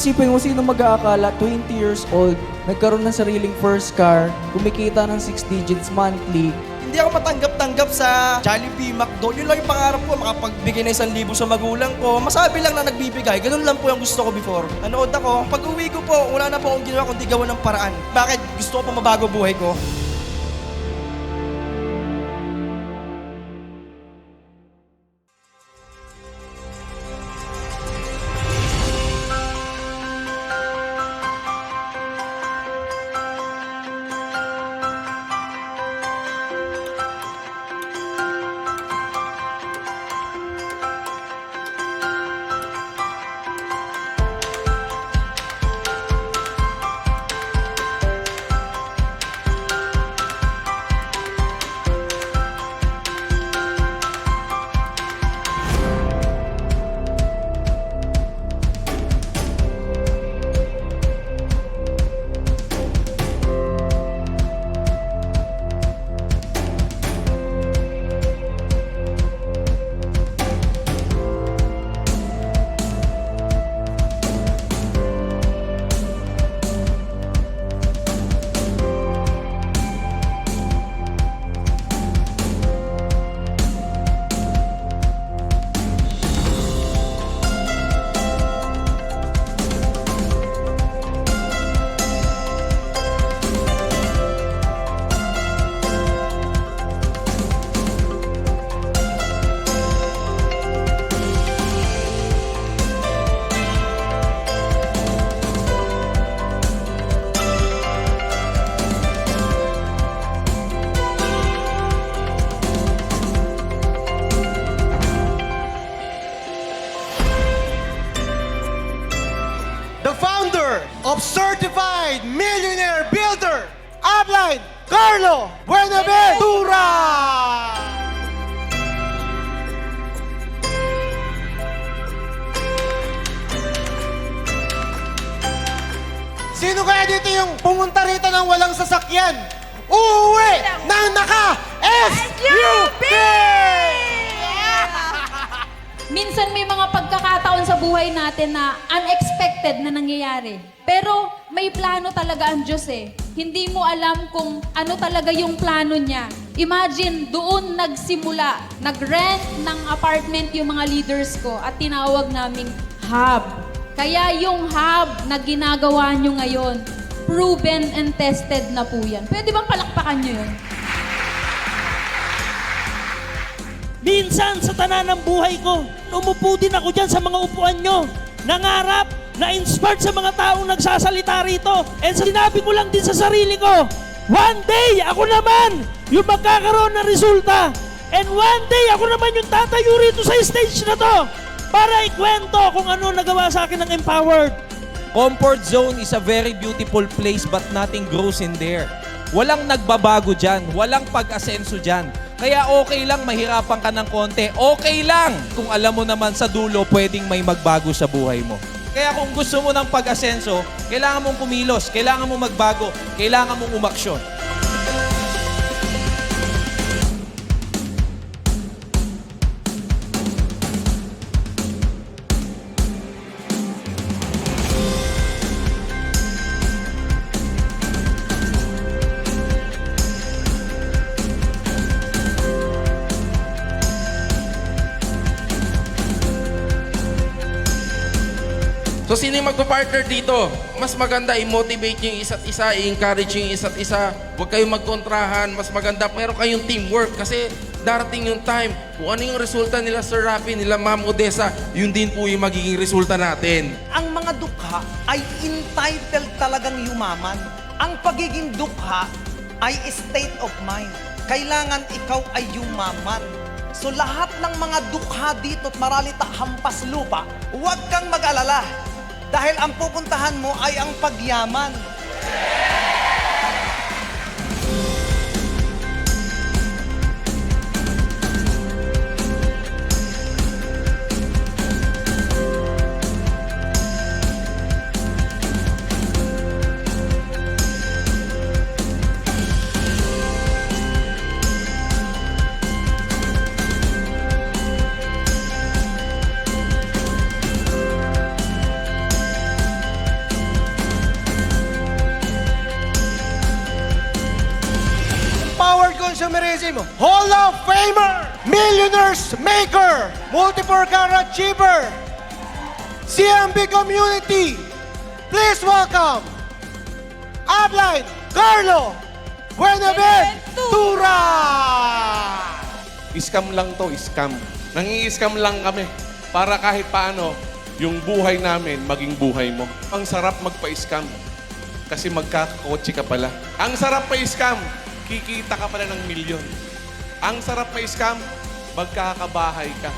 Isipin mo, sino mag-aakala, 20 years old, nagkaroon ng sariling first car, kumikita ng 6 digits monthly. Hindi ako matanggap-tanggap sa Jollibee, McDo. Yun lang yung pangarap ko, makapagbigay ng 1,000 sa magulang ko. Masabi lang na nagbibigay. Ganun lang po yung gusto ko before. Nanood ako. Pag uwi ko po, wala na po akong ginawa kundi gawa ng paraan. Bakit? Gusto ko pa mabago buhay ko. The founder of Certified Millionaire Builder, Arline Carlo Buenaventura! Sino kaya dito yung pumunta rito ng walang sasakyan? Uuwi ng naka-SUV! Minsan may mga pagkakataon sa buhay natin na unexpected na nangyayari. Pero may plano talaga ang Diyos eh. Hindi mo alam kung ano talaga yung plano niya. Imagine, doon nagsimula. Nag-rent ng apartment yung mga leaders ko at tinawag naming hub. Kaya yung hub na ginagawa nyo ngayon, proven and tested na po yan. Pwede bang palakpakan nyo yun? Minsan sa tanan ng buhay ko, umupo din ako dyan sa mga upuan nyo. Nangarap, na-inspired sa mga taong nagsasalita rito. And sinabi ko lang din sa sarili ko, one day, ako naman yung magkakaroon ng resulta. And one day, ako naman yung tatayo rito sa stage na to para ikwento kung ano nagawa sa akin ng Empowered. Comfort zone is a very beautiful place but nothing grows in there. Walang nagbabago dyan, walang pag-asenso dyan. Kaya okay lang mahirapan ka ng konti. Okay lang kung alam mo naman sa dulo pwedeng may magbago sa buhay mo. Kaya kung gusto mo ng pag-asenso, kailangan mong kumilos, kailangan mong magbago, kailangan mong umaksyon. So sino yung magpa-partner dito? Mas maganda i-motivate yung isa't isa, i-encourage yung isa't isa. Huwag kayong magkontrahan, mas maganda meron kayong teamwork kasi darating yung time, kung ano yung resulta nila Sir Rafi, nila Ma'am Odessa, yun din po yung magiging resulta natin. Ang mga dukha ay entitled talagang yumaman. Ang pagiging dukha ay state of mind. Kailangan ikaw ay yumaman. So lahat ng mga dukha dito at maralita hampas lupa, huwag kang mag-alala. Dahil ang pupuntahan mo ay ang pagyaman. consumerism Hall of Famer, Millionaires Maker, Multiple Car Achiever, CMB Community. Please welcome Upline Carlo Buenaventura! Scam lang to, scam. Nangi-scam lang kami para kahit paano yung buhay namin maging buhay mo. Ang sarap magpa-scam kasi magkakakotse ka pala. Ang sarap pa-scam, kikita ka pala ng milyon. Ang sarap pa-scam, magkakabahay ka.